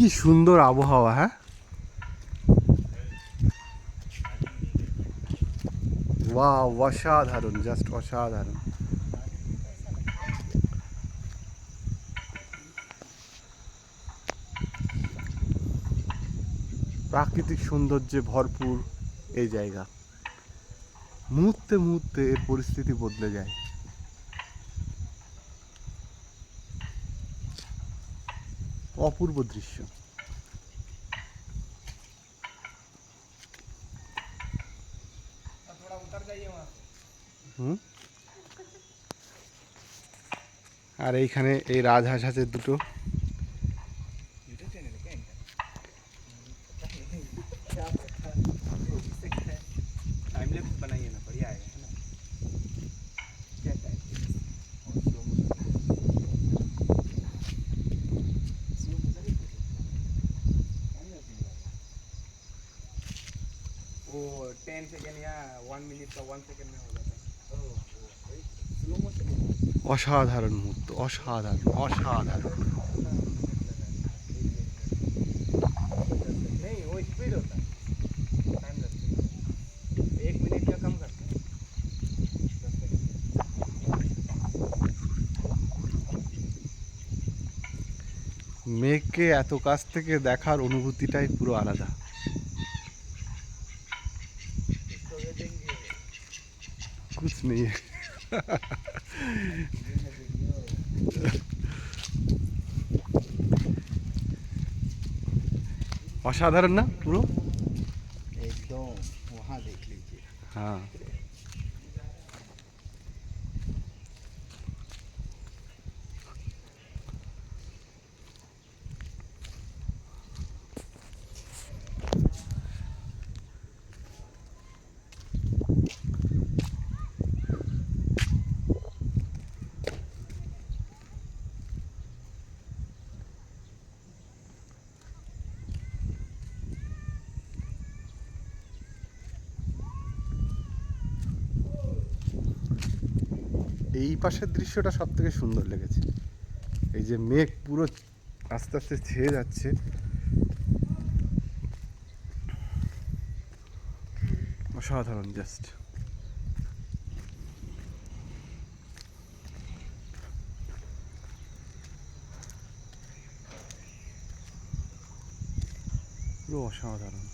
কি সুন্দর আবহাওয়া। হ্যাঁ, ওয়াও, অসাধারণ, জাস্ট অসাধারণ। প্রাকৃতিক সৌন্দর্যে ভরপুর এই জায়গা। মুহূর্তে মুহূর্তে এর পরিস্থিতি বদলে যায়। অপূর্ব দৃশ্য। হুম। আর এইখানে এই রাজহাঁস আছে দুটো। वो 10 सेकेंड या 1 मिनट का 1 सेकेंड में हो जाता है। অসাধারণ মুহূর্ত, অসাধারণ, অসাধারণ। नहीं वो स्पीड होता है, टाइम लगता है, 1 मिनट का कम करता है। মেঘকে এত কাছ থেকে দেখার অনুভূতিটাই পুরো আলাদা। इसको ये देंगे कुछ नहीं है। অসাধারণ না পুরো? एकदम वहाँ देख लीजिए। হ্যাঁ। এই পাশের দৃশ্যটা সব থেকে সুন্দর লেগেছে। এই যে মেঘ পুরো আস্তে আস্তে ছেয়ে যাচ্ছে, অসাধারণ, জাস্ট। পুরো অসাধারণ।